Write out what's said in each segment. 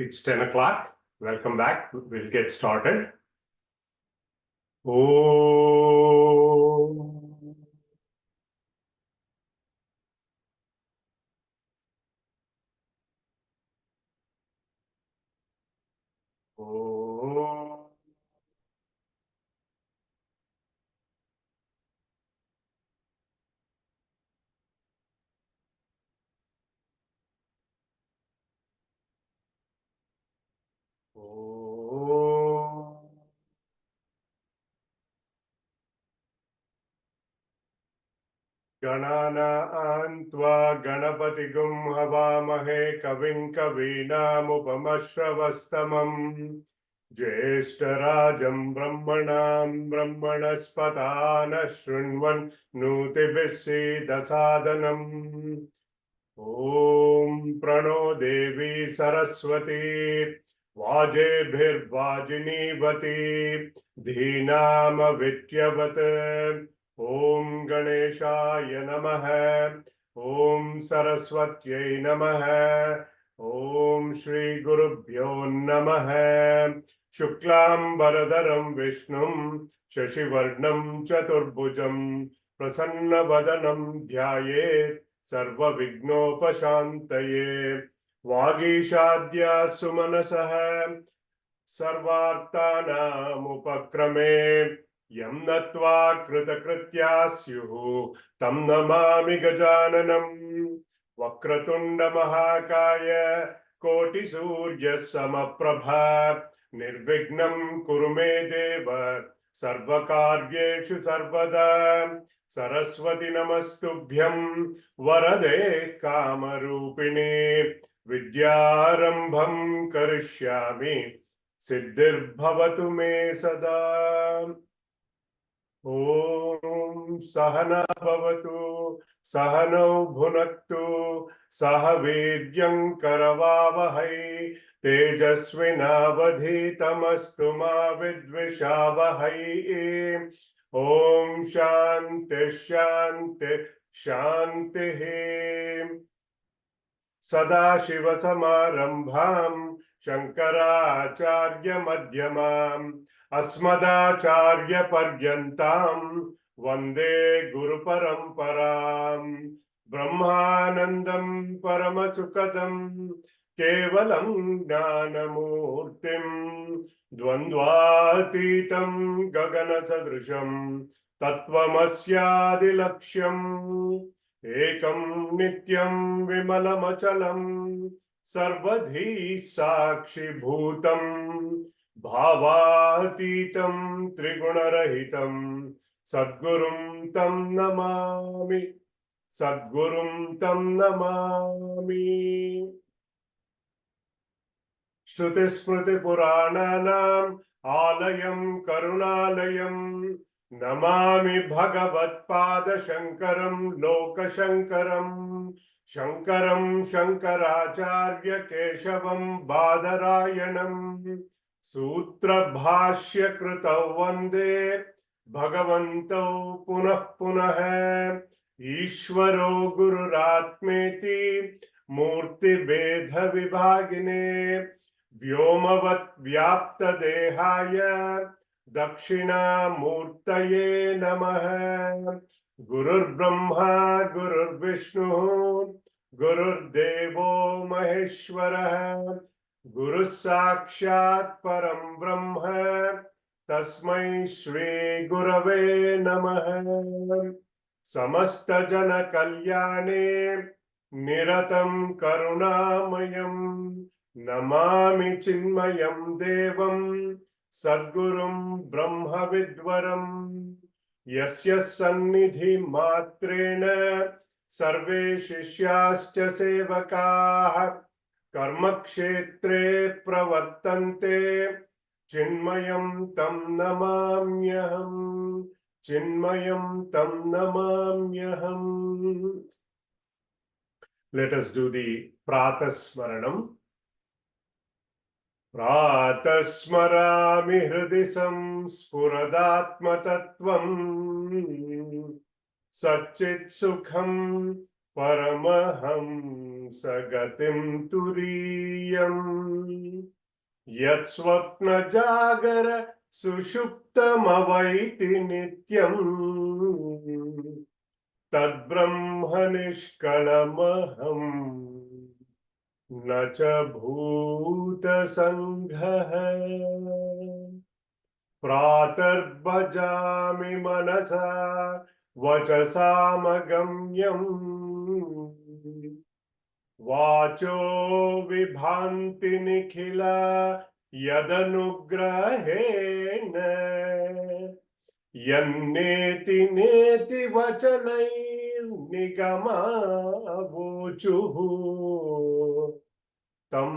It's 10 o'clock. Welcome back. We'll get started. Oh. Oh. Oh. Ganana Antva Ganapatigum Havamahe Kavin Kavinamupamashravastamam Jeshtarajam Brahmanam Brahmanaspatana Shrunvan Nutibisi Dasadanam Om Prano Devi Saraswati Vajebhirvajinivati Dhinama Vityavat Om Ganeshaya Namaha Om Saraswatyai Namaha Om Shri Gurubhyo Namaha Shuklam Baradaram Vishnum Shashivarnam Chaturbhujam Prasanna Vadanam Dhyayet Sarva Vignopashantaye Vagishadya Sumanasah Sarvartanam Upakrame Yam Natva Kritakritya Syuhu Tam Namami Gajananam Vakratunda Mahakaya Koti Surya Samaprabha Nirvignam Kurume Deva Sarvakaryeshu Sarvada Saraswati Namastubhyam Varade Kamarupini Vidyarambham Karishyami Siddhirbhavatu me sada. Om Sahana Bhavatu Sahano Bhunaktu Sahaviryam Karavavahai Tejasvinavadhitamastu ma vidvishavahai. Om Shanti Shanti Shanti. Sadashiva Samarambham Shankaracharya Madhyamam Asmadacharya Paryantam Vande Guru Paramparam Brahmanandam Paramasukadam Kevalam Jnanamurtim Dvandvatitam Gagana Sadrisham Tattvamasyadilaksham Ekam Nityam Vimalamacchalam Sarvadhi Sakshi Bhutam Bhavatitam Trigunarahitam Sadgurum Tam Namami Sadgurum Tam Namami. Shruti Smriti Purananam Alayam Karunalayam Namami Bhagavat Pada Shankaram Loka Shankaram Shankaram Shankaracharya Keshavam Badarayanam Sutra Bhashya Kritav Vande Bhagavanto Punah Punah Ishvaro Gururatmeti Murti Vedha Vibhagine Vyomavat Vyapta Dehaya Dakshina Murtaye Namaha Gurur Brahma Gurur Vishnu Gurur Devo Maheshwara Guru Sakshat Param Brahma Tasmai Shri Gurave Namaha Samasta Jana Kalyane Niratam Karunamayam Namami Chinmayam Devam Sadgurum Brahma Vidvaram Yasya Sannidhi Matrena Sarve Shishyascha Sevakaha Karma Kshetre Pravartante Chinmayam Tam Namamyaham Chinmayam Tam Namamyaham. Let us do the Pratasmaranam. Pratasmarami hridisam spuradatma tattvam Satchit sukham Paramaham Sagatim Turiyam Yat Swapna Jagara Sushuptamavaiti Nityam Tad Brahma Nishkalamaham न च भूतसङ्घः प्रातर्भजामि मनसा वचसामगम्यम् वाचो विभान्ति निखिला यदनुग्रहेण यन्नेति नेति वचनैर्निगमावोचुः तं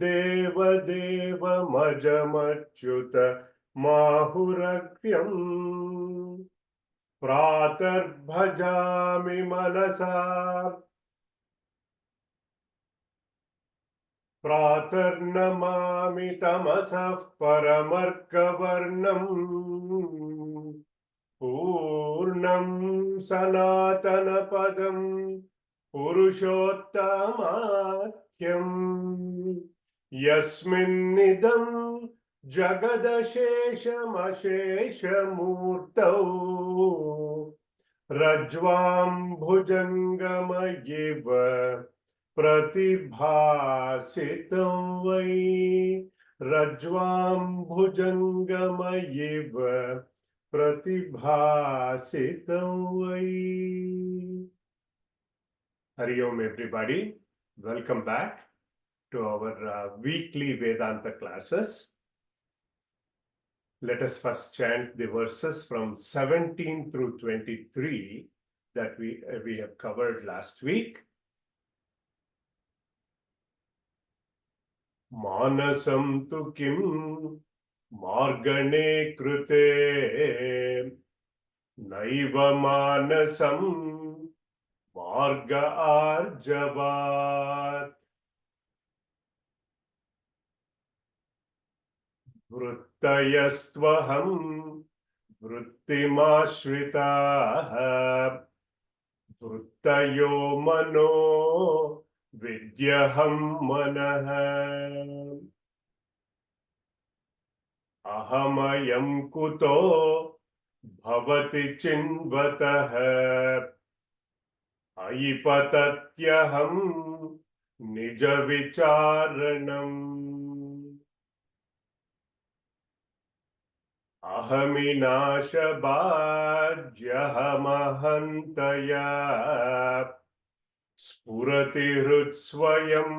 देवदेवमजमच्युत माहुरग्र्यम् प्रातर्भजामि मनसा प्रातर्नमामि तमसः परमर्कवर्णम् पूर्णं सनातनपदं पुरुषोत्तमाख्यम् यस्मिन्निदं जगदशेषमशेषमूर्तौ रज्ज्वां भुजङ्गमयिव प्रतिभासितं वै रज्ज्वां भुजङ्गमयिव प्रतिभासितं वै. Hari Om everybody, welcome back to our weekly Vedanta classes. Let us first chant the verses from 17 through 23 that we have covered last week. Manasam tu kim margane krute naiva manasam marga arjavat vrittayastvaham vrittimashritaah vrittayo mano vidyaham manah ahamayam kuto bhavati chinvatah ayipatatyaham nija vicharanam ahaminashabhajyahamahantaya spurati hrutsvayam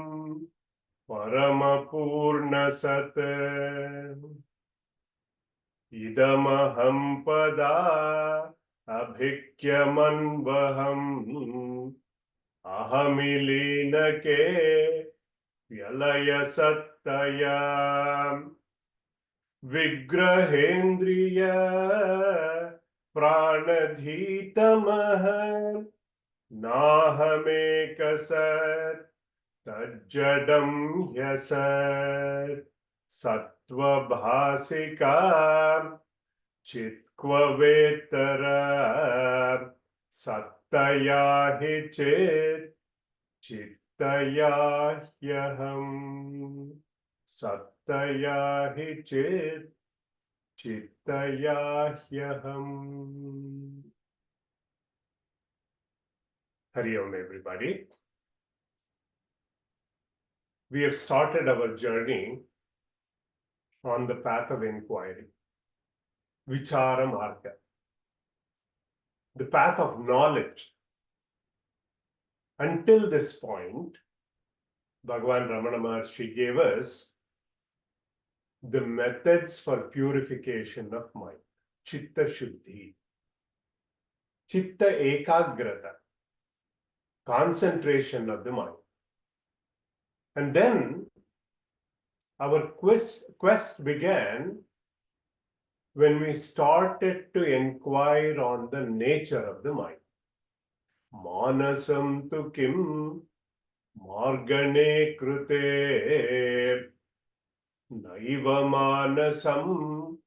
paramapurnasat idamaham pada abhikyamanvaham ahamilinake vyalaya sattaya vigrahendriya pranadhitamah nahamekasat tajjadam yasat sattvabhasika chitkvavetara sattayahi chit chittayahyaham sattayahi chit chittayahyaham. Hari Om everybody. We have started our journey on the path of inquiry, Vichara Marga, the path of knowledge. Until this point, Bhagavan Ramana Maharshi gave us the methods for purification of mind, Chitta Shuddhi, Chitta Ekagrata, concentration of the mind. And then our quest began when we started to inquire on the nature of the mind. Manasam tu kim margane krute naiva manasam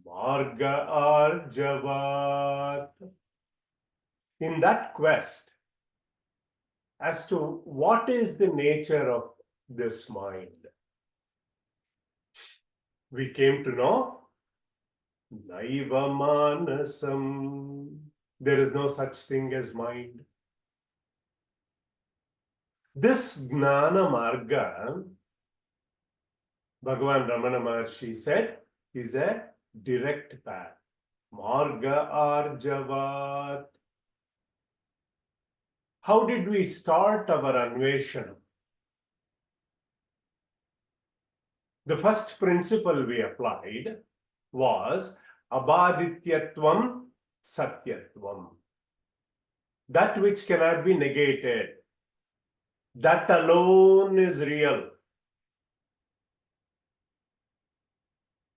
marga arjavat. In that quest, as to what is the nature of this mind. We came to know Naiva Manasam. There is no such thing as mind. This Gnana Marga, Bhagavan Ramana Maharshi said, is a direct path. Marga Arjavat. How did we start our Anveshana? The first principle we applied was Abhadityatvam Satyatvam. That which cannot be negated. That alone is real.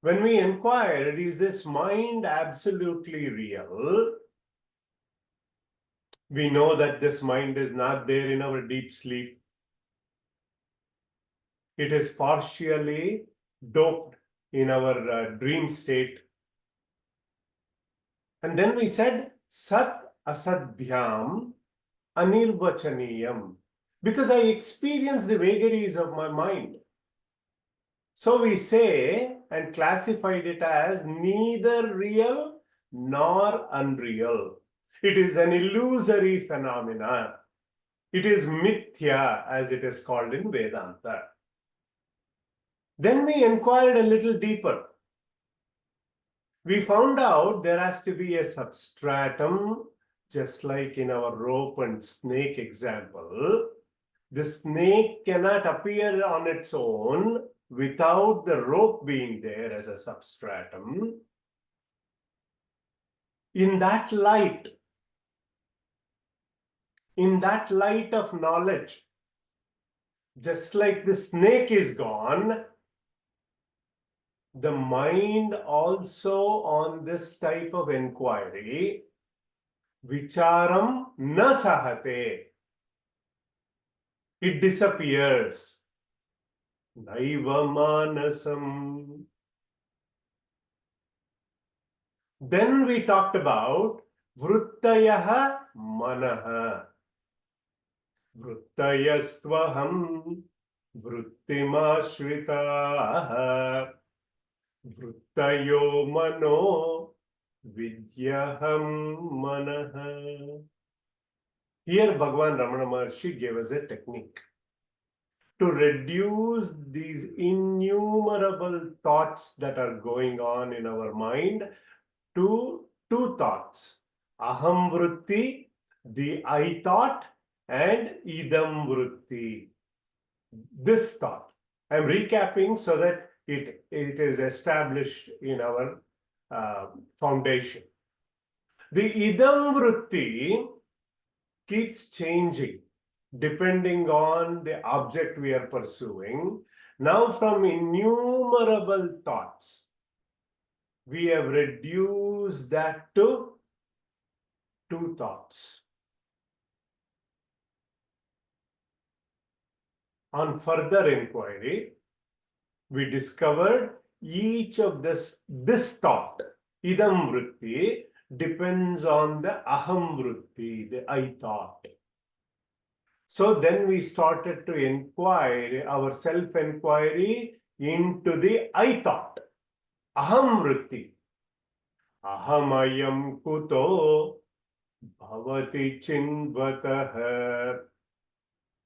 When we inquire, is this mind absolutely real? We know that this mind is not there in our deep sleep. It is partially doped in our dream state. And then we said, Sat Asadbhyam Anirvachaniyam. Because I experience the vagaries of my mind. So we say and classified it as neither real nor unreal. It is an illusory phenomena. It is mithya, as it is called in Vedanta. Then we inquired a little deeper. We found out there has to be a substratum, just like in our rope and snake example. The snake cannot appear on its own without the rope being there as a substratum. In that light of knowledge, just like the snake is gone, the mind also on this type of inquiry, vicharam na sahate, it disappears. Naiva manasam. Then we talked about vrittayaha manaha. Vrittayastvaham vrittimashritaha. Vrittayo mano vidyaham manaha. Here Bhagavan Ramana Maharshi gave us a technique to reduce these innumerable thoughts that are going on in our mind to two thoughts. Aham vritti, the I thought, and idam vritti, this thought. I'm recapping so that it is established in our foundation. The idam vritti keeps changing depending on the object we are pursuing. Now, from innumerable thoughts, we have reduced that to two thoughts. On further inquiry, we discovered each of this thought, idam vritti, depends on the aham vritti, the I thought. So then we started to inquire, our self-inquiry into the I thought, aham vritti. Ahamayam kuto bhavati chinvatah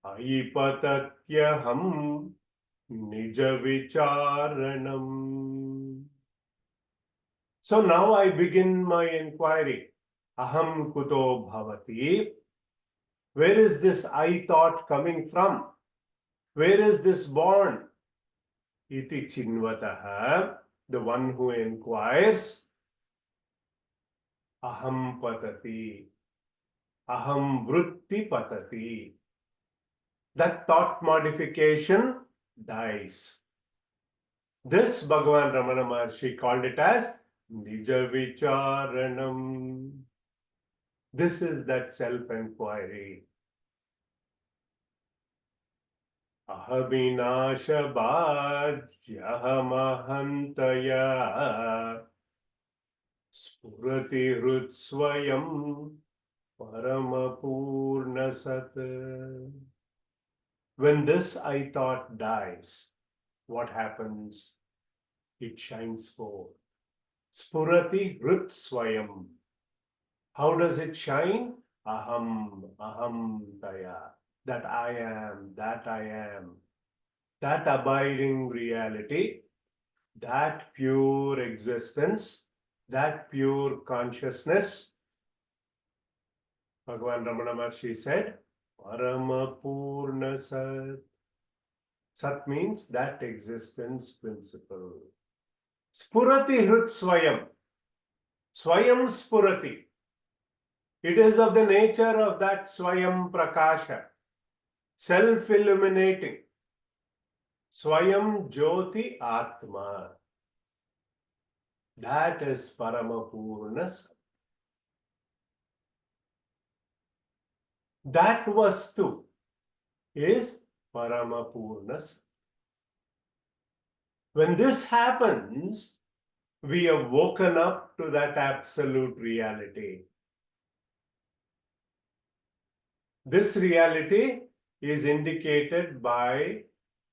aipatatyaham nija vicharanam. So now I begin my inquiry. Aham kuto bhavati. Where is this I thought coming from? Where is this born? Iti chinvataha, the one who inquires. Aham patati. Aham vritti patati. That thought modification dies. This Bhagavan Ramana Maharshi called it as Nija Vicharanam. This is that self-inquiry. Ahabinasha bhajyahamahantaya spurati hrutsvayam Paramapurna Sat. When this I thought dies, what happens? It shines forth. Spurati Hrit Swayam. How does it shine? Aham, aham daya. That I am, that I am. That abiding reality, that pure existence, that pure consciousness. Bhagavan Ramana Maharshi said, Paramapurna Sat. Sat means that existence principle. Spurati Hrit Swayam. Swayam Spurati. It is of the nature of that Swayam Prakasha, self-illuminating. Swayam Jyoti Atma. That is Paramapurna Sat. That Vastu is Paramapurna Sat. When this happens, we have woken up to that absolute reality. This reality is indicated by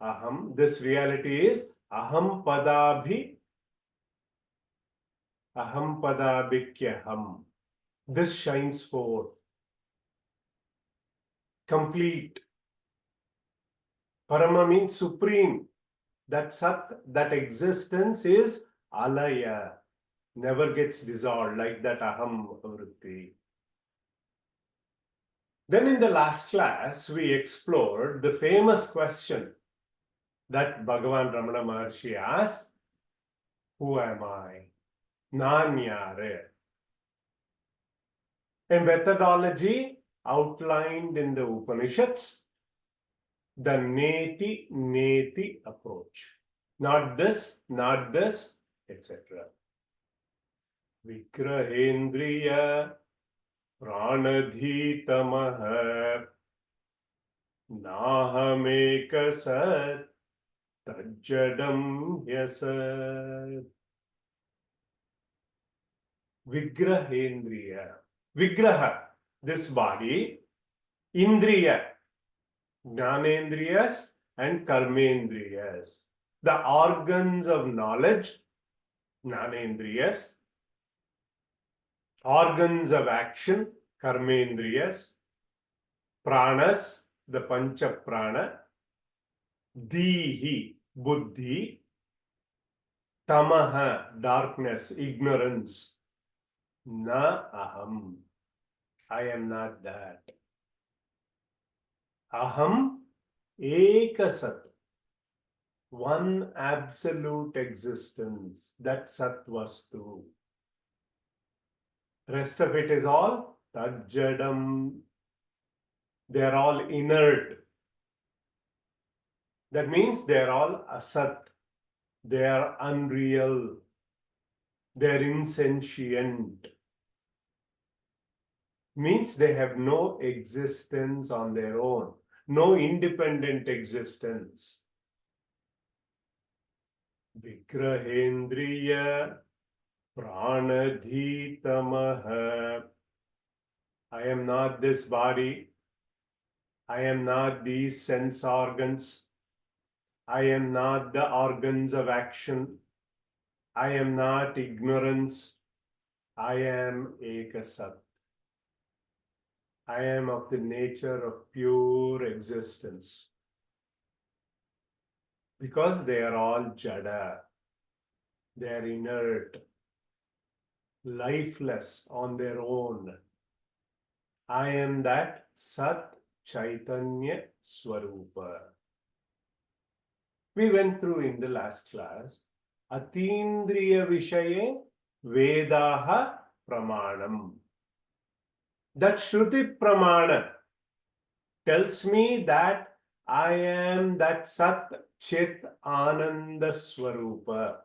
Aham. This reality is Aham Padabhikyaham. This shines forth. Complete. Parama means supreme. That Sat, that existence is alaya. Never gets dissolved like that Aham Vritti. Then in the last class, we explored the famous question that Bhagavan Ramana Maharshi asked, who am I? Nanyare. A methodology outlined in the Upanishads, the neti approach. Not this, etc. Vigrahendriya pranadhitamaha nahameka sat tajjadam yasat. Vigrahendriya. Vigraha, this body. Indriya, Jnanendriyas and Karmendriyas. The organs of knowledge, Jnanendriyas. Organs of action, Karmendriyas. Pranas, the Pancha Prana. Dihi, Buddhi. Tamaha, darkness, ignorance. Na aham. I am not that. Aham ekasat. One absolute existence. That Sat Vastu. Rest of it is all Tajjadam. They are all inert. That means they are all asat. They are unreal. They are insentient. Means they have no existence on their own. No independent existence. Vigrahendriya pranadhitamaha. I am not this body. I am not these sense organs. I am not the organs of action. I am not ignorance. I am Ekasat. I am of the nature of pure existence. Because they are all Jada. They are inert, lifeless on their own. I am that Sat Chaitanya Swarupa. We went through in the last class, Atindriya Vishaye Vedaha Pramanam. That Shruti Pramana tells me that I am that Sat Chit Ananda Swarupa.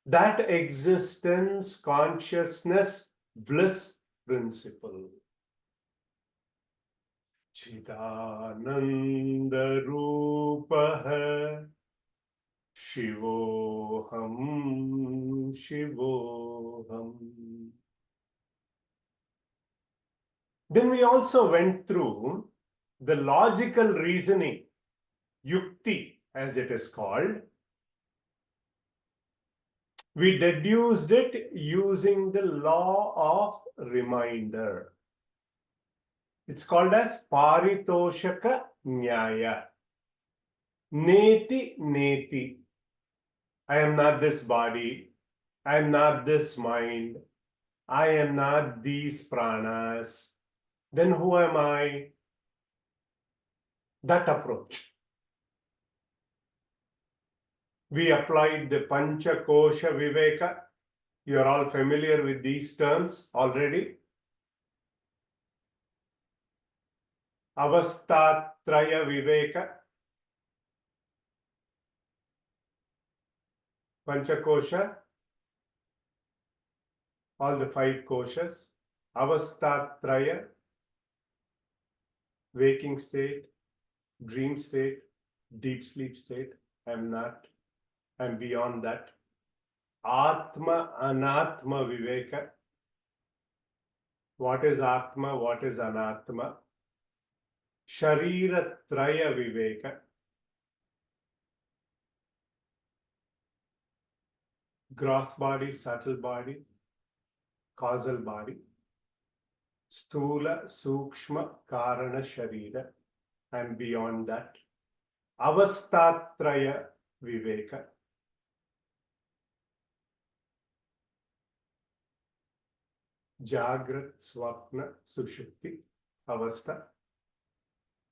That existence, consciousness, bliss principle. Chidananda Rupaha Shivoham Shivoham. Then we also went through the logical reasoning, yukti as it is called. We deduced it using the law of reminder. It's called as paritoshaka nyaya. Neti neti. I am not this body. I am not this mind. I am not these pranas. Then who am I? That approach. We applied the Pancha Kosha Viveka. You are all familiar with these terms already. Avastatraya Viveka. Pancha Kosha. All the 5 koshas. Avastatraya. Waking state, dream state, deep sleep state. I am not. I am beyond that. Atma Anatma Viveka. What is Atma? What is Anatma? Sharira Traya Viveka. Gross body, subtle body, causal body. Stula, Sukshma, Karana, Sharira. And beyond that. Avastatraya Viveka. Jagrat, Swapna, Sushupti, Avastha.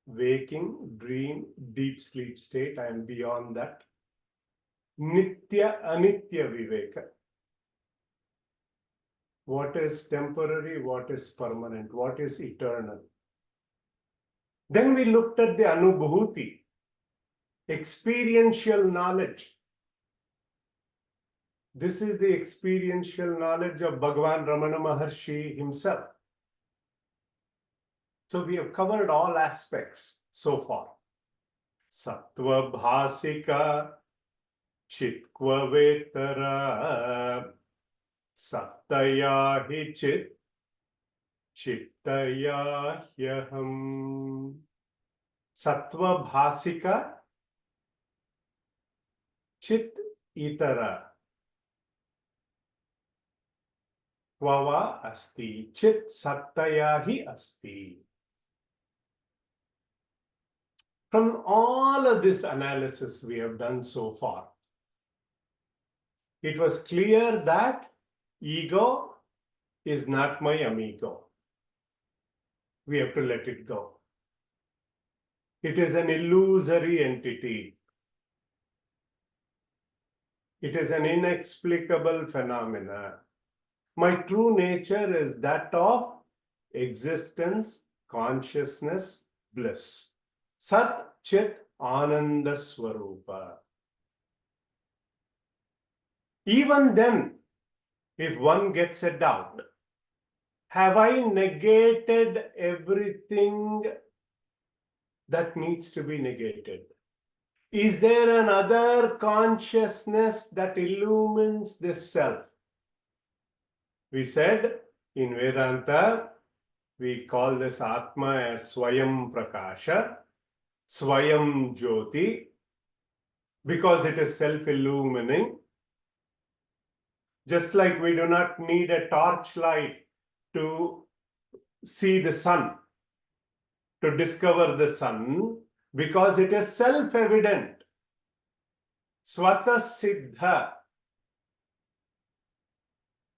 Waking, dream, deep sleep state, and beyond that. Nitya, Anitya Viveka. What is temporary, what is permanent, what is eternal. Then we looked at the Anubhuti, experiential knowledge. This is the experiential knowledge of Bhagavan Ramana Maharshi himself. So we have covered all aspects so far. Sattva bhasika, chitkva vetara, sattaya hi chit, chittaya hyaham. Sattva bhasika, chit itara. Kvava asti, chit sattaya hi asti. From all of this analysis we have done so far, it was clear that ego is not my amigo. We have to let it go. It is an illusory entity. It is an inexplicable phenomena. My true nature is that of existence, consciousness, bliss. Sat Chit Ananda Swarupa. Even then, if one gets a doubt, have I negated everything that needs to be negated? Is there another consciousness that illumines this self? We said in Vedanta, we call this Atma as Swayam Prakasha, Swayam Jyoti, because it is self-illumining. Just like we do not need a torchlight to see the sun, to discover the sun, because it is self-evident. Swata Siddha.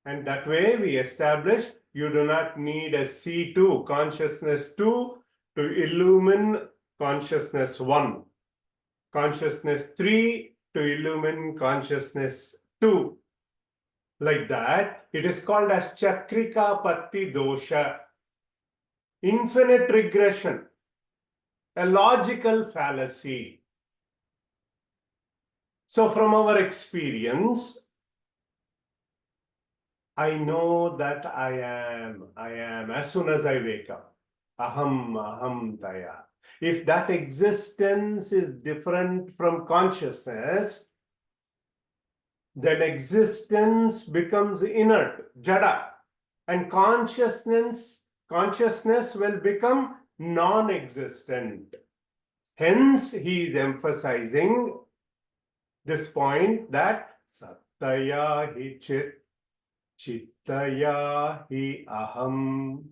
And that way we establish you do not need a C2, consciousness 2, to illumine consciousness 1. Consciousness 3 to illumine consciousness 2. Like that, it is called as Chakrika Patti Dosha. Infinite regression. A logical fallacy. So from our experience, I know that I am, as soon as I wake up. Aham taya. If that existence is different from consciousness, then existence becomes inert, jada, and consciousness consciousness will become non-existent. Hence, he is emphasizing this point that Sattaya hi chit, Chittaya hi aham.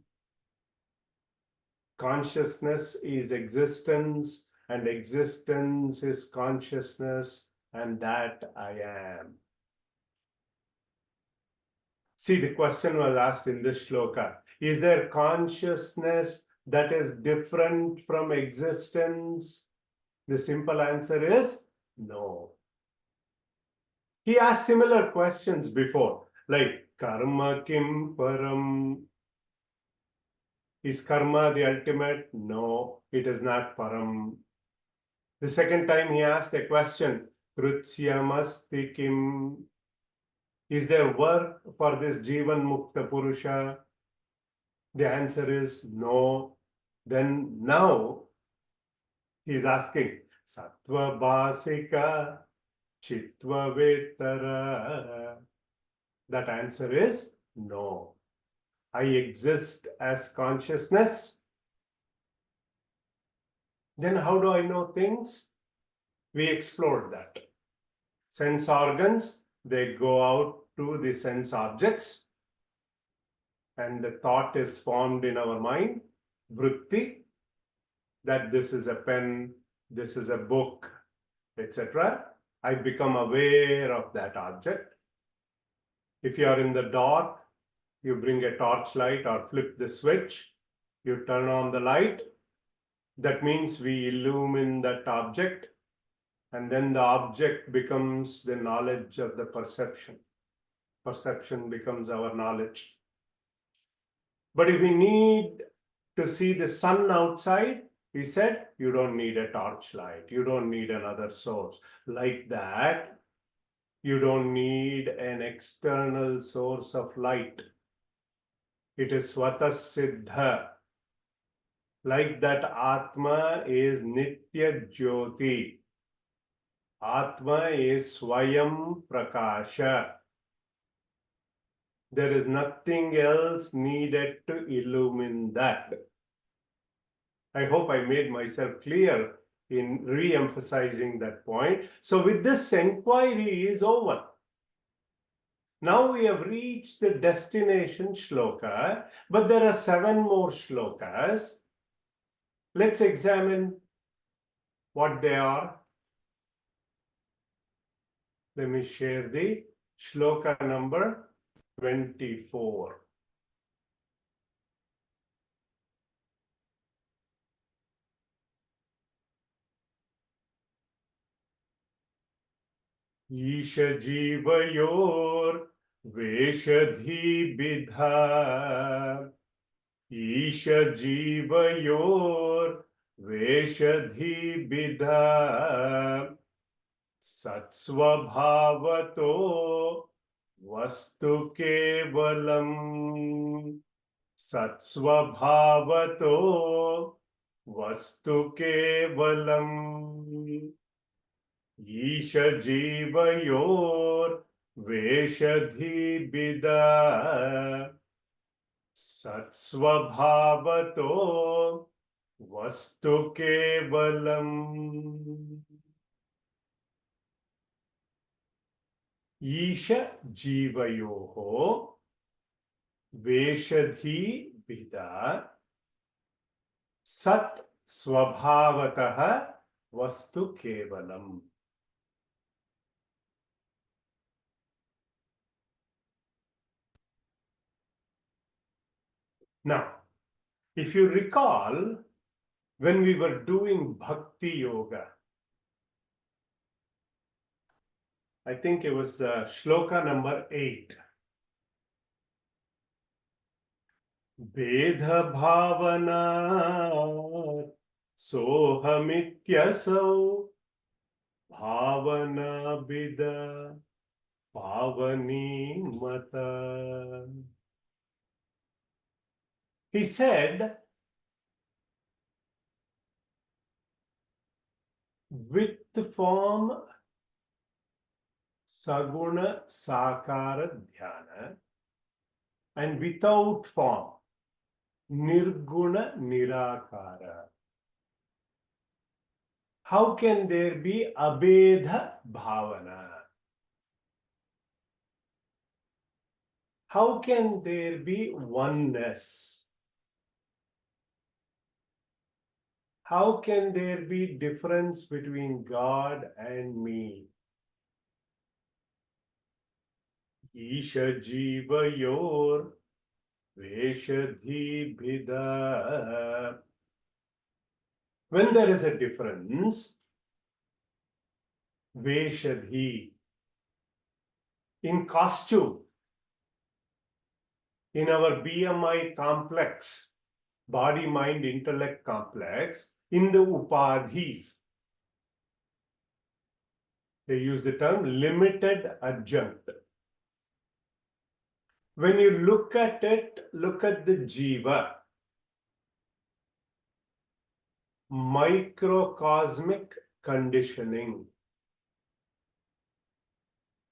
Consciousness is existence, and existence is consciousness, and that I am. See, the question was asked in this shloka. Is there consciousness that is different from existence? The simple answer is no. He asked similar questions before, like karma kim param. Is karma the ultimate? No, it is not param. The second time he asked a question, Krutsyamasti kim. Is there work for this Jivan Mukta Purusha? The answer is no. Then now he is asking, Sattva Basika Chitva Vetara. That answer is no. I exist as consciousness. Then how do I know things? We explored that. Sense organs, they go out to the sense objects, and the thought is formed in our mind, vritti, that this is a pen, this is a book, etc. I become aware of that object. If you are in the dark, you bring a torchlight or flip the switch, you turn on the light. That means we illumine that object, and then the object becomes the knowledge of the perception. Perception becomes our knowledge. But if we need to see the sun outside, he said, you don't need a torchlight, you don't need another source. Like that, you don't need an external source of light. It is Swatas Siddha. Like that, Atma is Nitya Jyoti. Atma is Swayam Prakasha. There is nothing else needed to illumine that. I hope I made myself clear in re-emphasizing that point. So with this, inquiry is over. Now we have reached the destination shloka, but there are 7 more shlokas. Let's examine what they are. Let me share the shloka number 24. Isha jivayor veshadhi bidha. Isha jivayor veshadhi bidha. Satsvabhavato vastu kevalam. Satsvabhavato vastu kevalam. Isha jivayor veshadhi bida. Satsvabhavato vastu kevalam. Isha jivayoho veshadhi bida. Sat swabhavataha vastu kevalam. Now, if you recall, when we were doing Bhakti Yoga, I think it was shloka number 8. Vedha bhavana sohamityasau bhavana bida bhavani mata. He said, with form saguna sakara dhyana, and without form Nirguna Nirakara. How can there be Abedha Bhavana? How can there be oneness? How can there be difference between God and me? Isha Jiva Yor Veshadhi Bhida. When there is a difference, Veshadhi, in costume, in our BMI complex, body, mind, intellect complex, in the Upadhis, they use the term limited adjunct. When you look at it, look at the Jiva, microcosmic conditioning.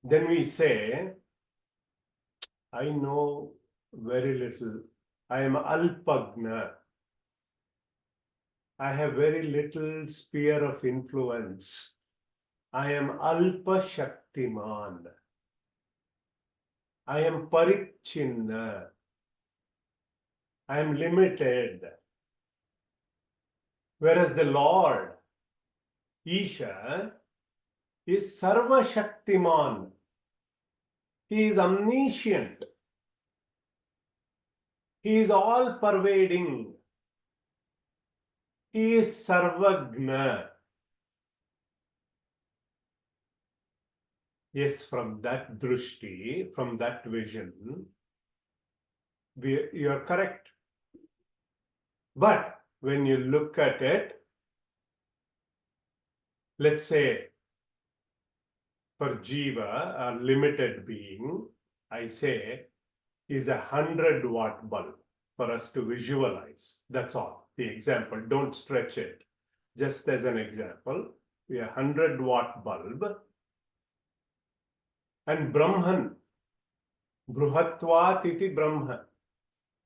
Then we say, I know very little. I am Alpagna. I have very little sphere of influence. I am Alpa Shaktiman. I am Parichinna. I am limited. Whereas the Lord, Isha, is Sarva Shaktiman. He is omniscient. He is all pervading. He is Sarvagna. Yes, from that drushti, from that vision, you are correct. But when you look at it, let's say for Jiva, a limited being, I say, is 100-watt bulb for us to visualize. That's all. The example, don't stretch it. Just as an example, we are 100-watt bulb. And Brahman, Bruhatvat iti Brahman,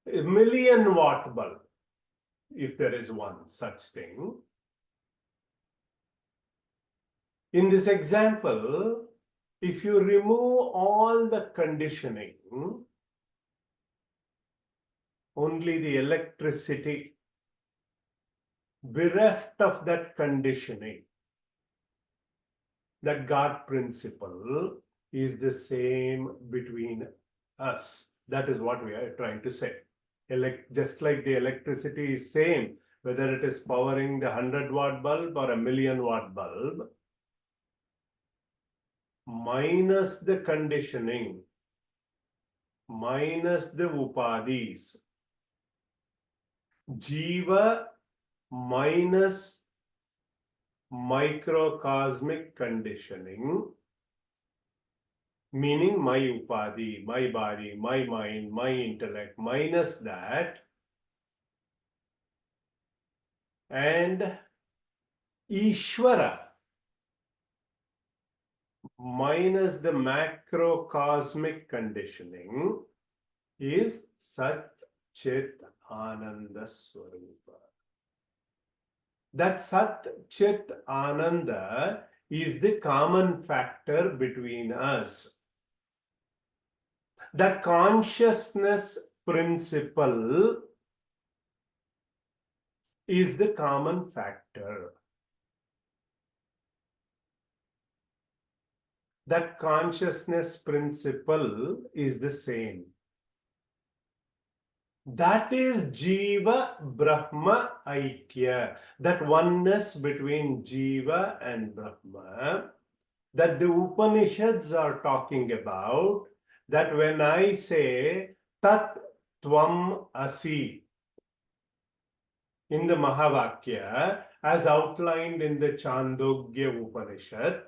a 1,000,000-watt bulb, if there is one such thing. In this example, if you remove all the conditioning, only the electricity, bereft of that conditioning, that God principle is the same between us. That is what we are trying to say. Just like the electricity is same, whether it is powering the 100-watt bulb or a 1,000,000-watt bulb, minus the conditioning, minus the upadis, Jiva minus microcosmic conditioning, meaning my upadi, my body, my mind, my intellect, minus that, and Ishvara minus the macrocosmic conditioning is Sat Chit Ananda Swarupa. That Sat Chit Ananda is the common factor between us. That consciousness principle is the common factor. That consciousness principle is the same. That is Jiva Brahma Aikya, that oneness between Jiva and Brahma, that the Upanishads are talking about, that when I say Tat Tvam Asi in the Mahavakya, as outlined in the Chandogya Upanishad,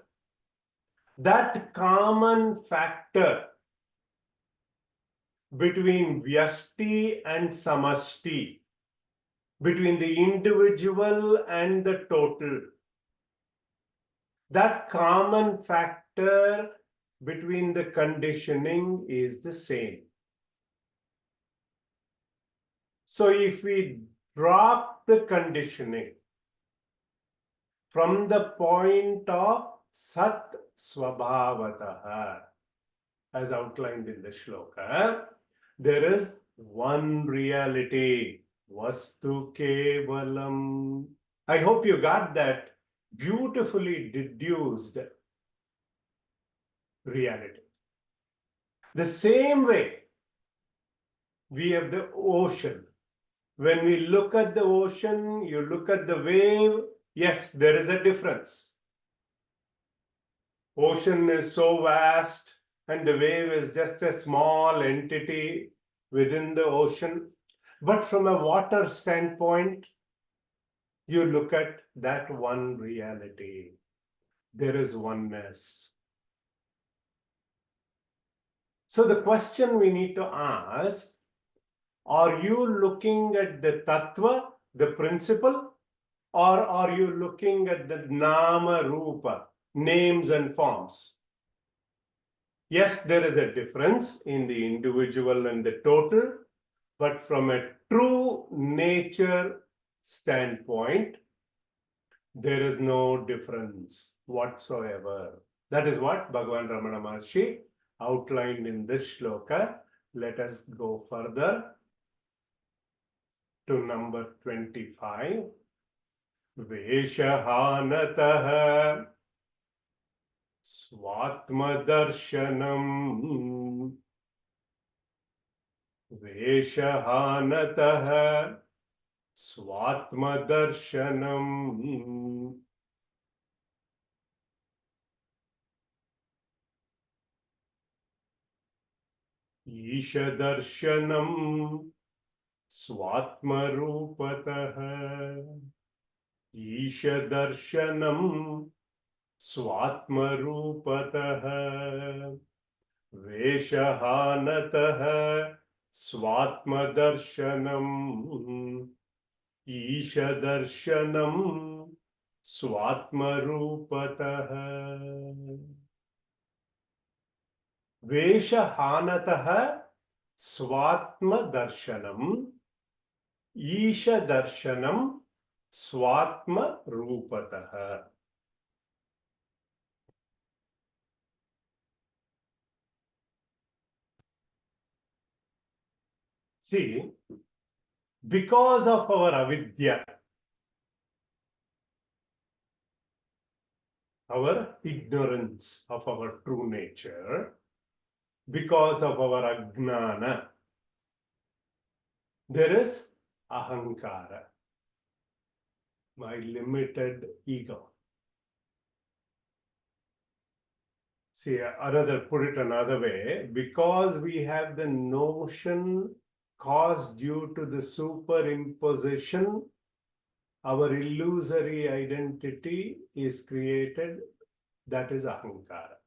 that common factor between Vyasti and Samashti, between the individual and the total, that common factor between the conditioning is the same. So if we drop the conditioning from the point of Sat Swabhavataha, as outlined in the shloka, there is one reality, Vastu Kevalam. I hope you got that beautifully deduced reality. The same way we have the ocean. When we look at the ocean, you look at the wave, yes, there is a difference. Ocean is so vast and the wave is just a small entity within the ocean. But from a water standpoint, you look at that one reality. There is oneness. So the question we need to ask, are you looking at the tattva, the principle, or are you looking at the nama rupa, names and forms? Yes, there is a difference in the individual and the total, but from a true nature standpoint, there is no difference whatsoever. That is what Bhagavan Ramana Maharshi outlined in this shloka. Let us go further to number 25. Veshahanatah Svatmadarshanam Veshahanatah Svatmadarshanam Ishadarshanam Svatmarupatah Ishadarshanam Svatmarupatah Veshahanatah Svatmadarshanam Ishadarshanam Svatmarupatah Veshahanatah Svatmadarshanam Ishadarshanam Svatmarupatah. See, because of our avidya, our ignorance of our true nature, because of our ajnana, there is ahankara, my limited ego. See, put it another way, because we have the notion caused due to the superimposition, our illusory identity is created, that is ahankara.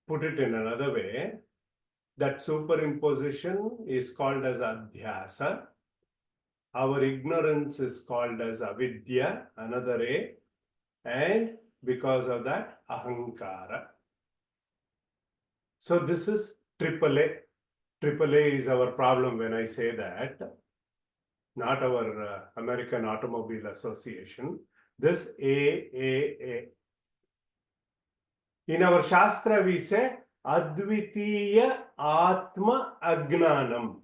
Put it in another way, that superimposition is called as adhyasa. Our ignorance is called as avidya, another A, and because of that, ahankara. So this is AAA. AAA is our problem when I say that, not our American Automobile Association. This AAA. In our Shastra, we say Advitiya Atma Agnanam.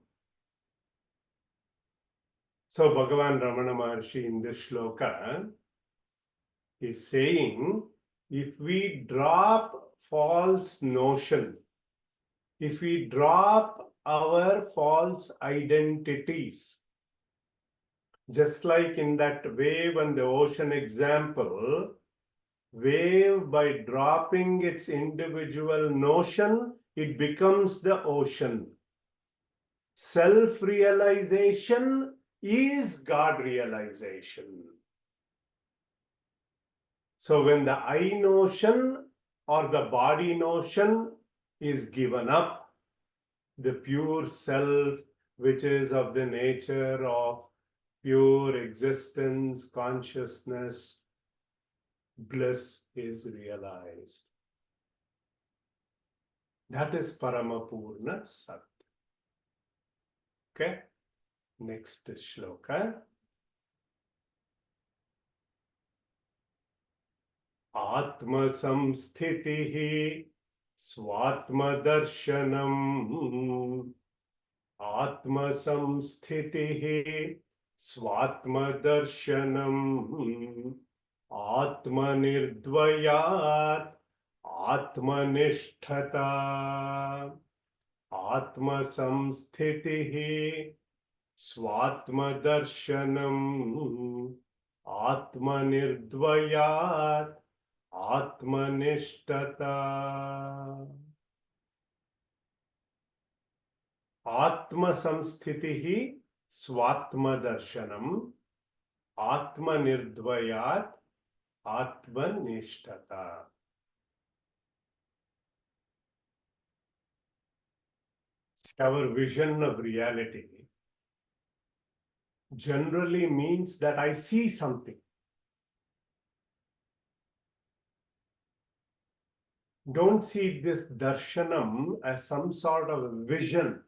So Bhagavan Ramana Maharshi in this shloka is saying, if we drop false notion, if we drop our false identities, just like in that wave and the ocean example, wave, by dropping its individual notion, it becomes the ocean. Self-realization is God realization. So when the I notion or the body notion is given up, the pure self, which is of the nature of pure existence, consciousness, bliss is realized. That is Paramapurna Sat. Okay, next shloka. Atma samsthitihi swatma darshanam. Atma samsthitihi swatma darshanam. Atma nirdvayat atma nisthata. Atma samsthitihi swatma darshanam. Atma nirdvayat atma nishtata. Atma samsthitihi swatma darshanam. Atma nirdvayat atma nishtata. Our vision of reality generally means that I see something. Don't see this darshanam as some sort of a vision.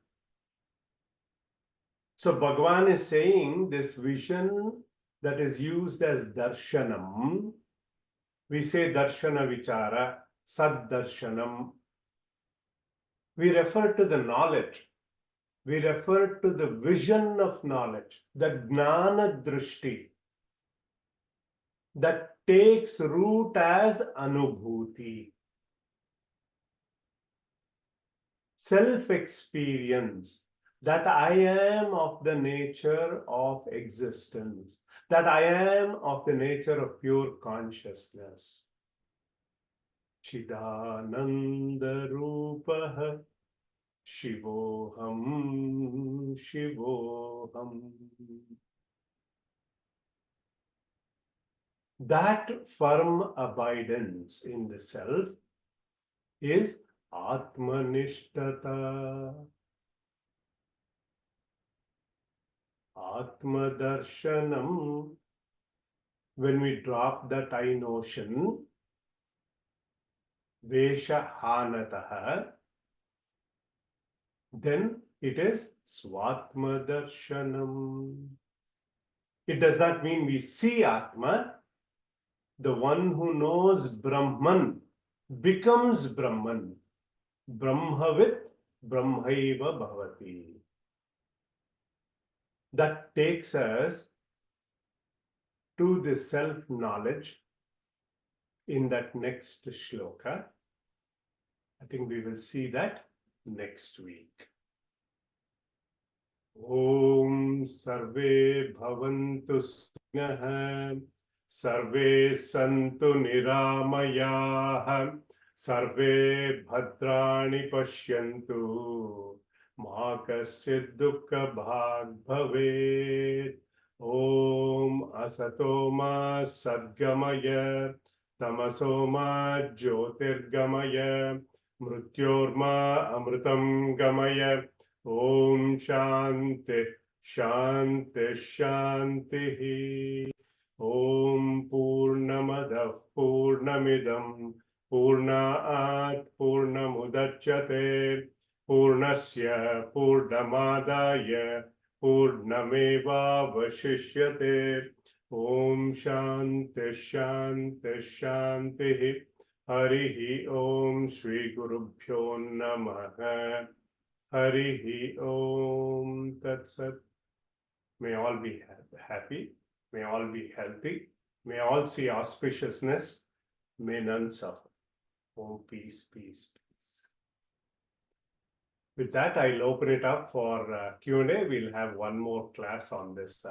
So Bhagavan is saying this vision that is used as darshanam, we say darshana vichara, sad darshanam. We refer to the knowledge. We refer to the vision of knowledge, the jnana drishti that takes root as anubhuti. Self-experience, that I am of the nature of existence, that I am of the nature of pure consciousness. Chidananda Rupaha Shivoham Shivoham. That firm abidance in the self is Atmanishtata. Atma Darshanam. When we drop that I notion, Vesha Hanataha, then it is Swatma Darshanam. It does not mean we see Atma. The one who knows Brahman becomes Brahman. Brahmavit Brahmaiva Bhavati. That takes us to the self-knowledge in that next shloka. I think we will see that next week. Om Sarve Bhavantu Sukhinaha Sarve Santu Niramayaha Sarve Bhadrani Pashyantu Ma Kaschid Dukkha Bhag Bhavet. Om Asatoma Sadgamaya Tamasoma Jyotirgamaya Mrityorma Amritam Gamaya. Om Shanti Shanti Shanti. Om Purnamadav Purnamidam Purnaat Purnamudachyate Purnasya Purnamadaya Purnameva Vashishyate. Om Shanti Shanti Shanti. Harihi Om Shri Gurubhyo Namaha. Harihi Om Tat Sat. May all be happy. May all be healthy. May all see auspiciousness. May none suffer. Om peace, peace, peace. With that, I'll open it up for Q&A. We'll have one more class on this